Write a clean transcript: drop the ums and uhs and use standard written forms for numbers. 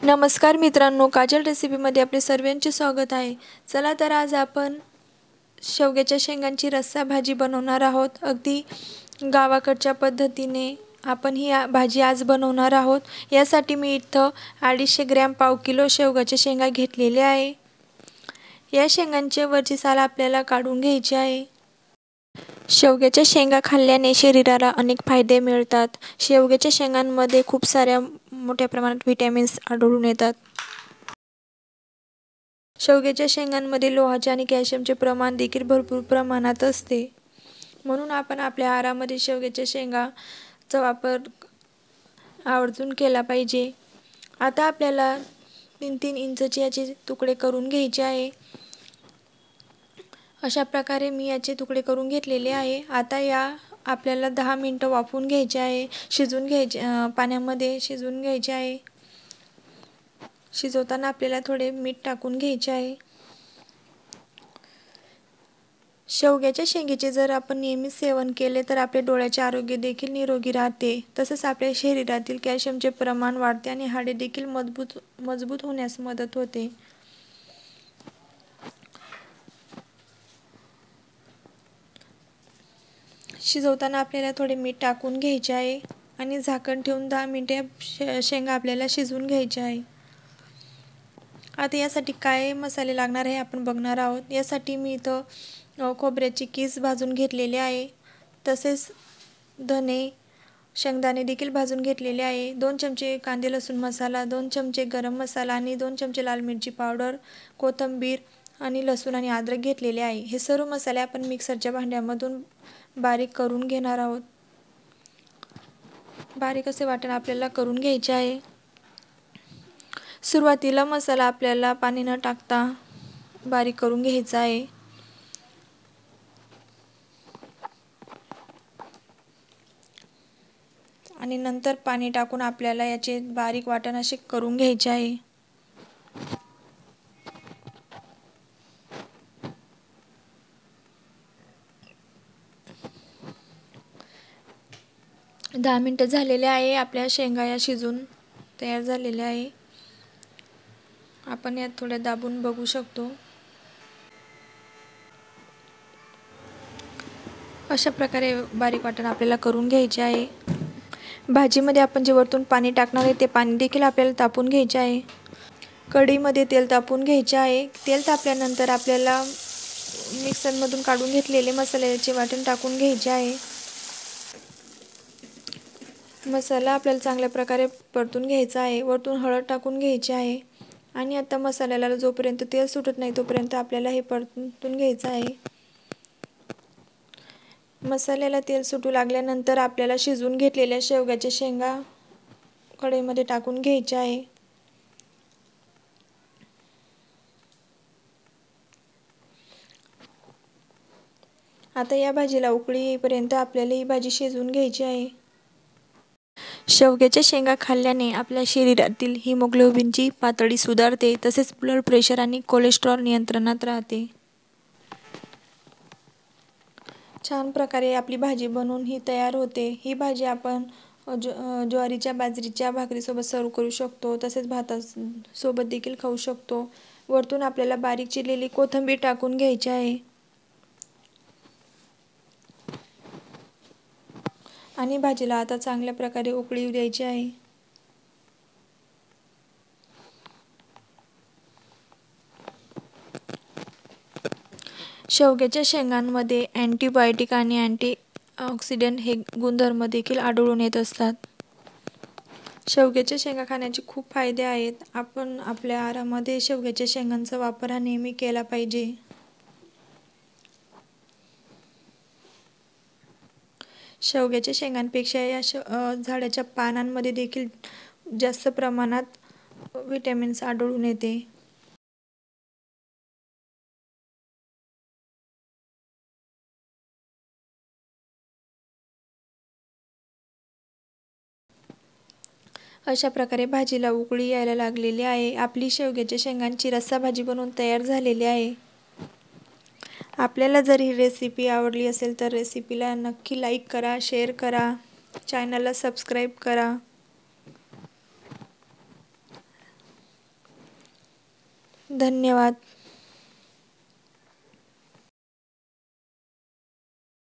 नमस्कार मित्रांनो, काजल रेसिपीमध्ये आपले सर्वांचे स्वागत आहे. चला तर आज आपण शेवग्याच्या शेंगांची रस्सा भाजी बनवणार आहोत. अगदी गावाकडच्या पद्धतीने आपण ही भाजी आज बनवणार आहोत. यासाठी मी इथं 250 ग्रॅम पाव किलो शेवग्याच्या शेंगा घेतलेल्या आहे. या शेंगांचे वरची साल आपल्याला काढून घ्यायची आहे. शेवग्याच्या शेंगा खाल्ल्याने शरीराला अनेक फायदे मिळतात. शेवग्याच्या शेंगांमध्ये खूप साऱ्या मोठ्या प्रमाणात व्हिटॅमिन्स आढळून येतात. शेवग्याच्या शेंगांमध्ये लोहाचे आणि कॅल्शियमचे प्रमाण देखील भरपूर प्रमाणात असते. म्हणून आपण आपल्या आहारामध्ये शेवग्याच्या शेंगाचा वापर आवर्जून केला पाहिजे. आता आपल्याला 3-3 इंचचे याचे तुकडे करून घ्यायचे आहे. अशा प्रकारे मी याचे तुकडे करून घेतलेले आहे. आता या आपल्याला 10 मिनिटं वाफवून घ्यायचे आहे. पाण्यामध्ये शिजवून घ्यायचे आहे. शिजवताना आपल्याला थोडे मीठ टाकून घ्यायचे आहे. शेवग्याच्या शेंगेचे जर आपण नियमित सेवन केले तर आपले डोळ्याचे आरोग्य देखील निरोगी राहते. तसेच आपल्या शरीरातील कॅल्शियमचे प्रमाण वाढते आणि हाडे देखील मजबूत होण्यास मदत होते. शिजवताना आपल्याला थोडे मीठ टाकून घ्यायचे आहे आणि झाकण ठेवून 10 मिनिटे शेंगा आपल्याला शिजवून घ्यायचे आहे. आता यासाठी काय मसाले लागणार आहे आपण बघणार आहोत. यासाठी मी इथं खोबऱ्याची कीस भाजून घेतलेले आहे. तसेच धने, शेंगदाणे देखील भाजून घेतलेले आहे. 2 चमचे कांदे लसूण मसाला, 2 चमचे गरम मसाला आणि 2 चमचे लाल मिरची पावडर, कोथिंबीर आणि लसूण आणि अद्रक घेतलेले आहे. हे सर्व मसाले आपण मिक्सरच्या भांड्यामधून बारीक करून घेणार आहोत. बारीक असे वाटण आपल्याला करून घ्यायचे आहे. सुरुवातीला मसाला आपल्याला पाणी न टाकता बारीक करून घ्यायचा आहे. आणि नंतर पाणी टाकून आपल्याला याचे बारीक वाटण असे करून घ्यायचे आहे. दहा मिनिटं झालेले आहे. आपल्या शेंगा या शिजून तयार झालेल्या आहे. आपण यात थोड्या दाबून बघू शकतो. अशा प्रकारे बारीक वाटण आपल्याला करून घ्यायचे आहे. भाजीमध्ये आपण जे वरतून पाणी टाकणार आहे ते पाणी देखील आपल्याला तापवून घ्यायचे आहे. कढईमध्ये तेल तापवून घ्यायचे आहे. तेल तापल्यानंतर आपल्याला मिक्सरमधून काढून घेतलेले मसाल्याचे वाटण टाकून घ्यायचे आहे. मसाला आपल्याला चांगल्या प्रकारे परतून घ्यायचा आहे. वरतून हळद टाकून घ्यायची आहे आणि आता मसाल्याला जोपर्यंत तेल सुटत नाही तोपर्यंत आपल्याला हे परतून घ्यायचं आहे. मसाल्याला तेल सुटू लागल्यानंतर आपल्याला शिजवून घेतलेल्या शेवग्याच्या शेंगा कढईमध्ये टाकून घ्यायच्या आहे. आता या भाजीला उकळी येईपर्यंत आपल्याला ही भाजी शिजवून घ्यायची आहे. शेवग्याच्या शेंगा खाल्ल्याने आपल्या शरीरातील हिमोग्लोबिनची पातळी सुधारते. तसेच ब्लड प्रेशर आणि कोलेस्ट्रॉल नियंत्रणात राहते. छान प्रकारे आपली भाजी बनवून ही तयार होते. ही भाजी आपण ज्वारीच्या बाजरीच्या भाकरीसोबत सर्व करू शकतो. तसेच भातासोबत देखील खाऊ शकतो. वरतून आपल्याला बारीक चिरलेली कोथिंबीर टाकून घ्यायची आहे. आणि भाजीला आता चांगल्या प्रकारे उकळी येऊ द्यायची आहे. शेवग्याच्या शेंगांमध्ये अँटीबायोटिक आणि अँटीऑक्सिडंट हे गुणधर्म देखील आढळून येत असतात. शेवग्याच्या शेंगा खाण्याचे खूप फायदे आहेत. आपण आपल्या आहारामध्ये शेवग्याच्या शेंगांचा वापर हा नेहमी केला पाहिजे. शेवग्याच्या शेंगांपेक्षा या झाडाच्या पानांमध्ये देखील जास्त प्रमाणात व्हिटॅमिन्स आढळून येते. अशा प्रकारे भाजीला उकळी यायला लागलेली आहे. आपली शेवग्याच्या शेंगांची रस्सा भाजी बनवून तयार झालेली आहे. आपल्याला जर ही रेसिपी आवडली असेल तर रेसिपीला नक्की लाईक करा, शेअर करा, चॅनलला सबस्क्राईब करा. धन्यवाद.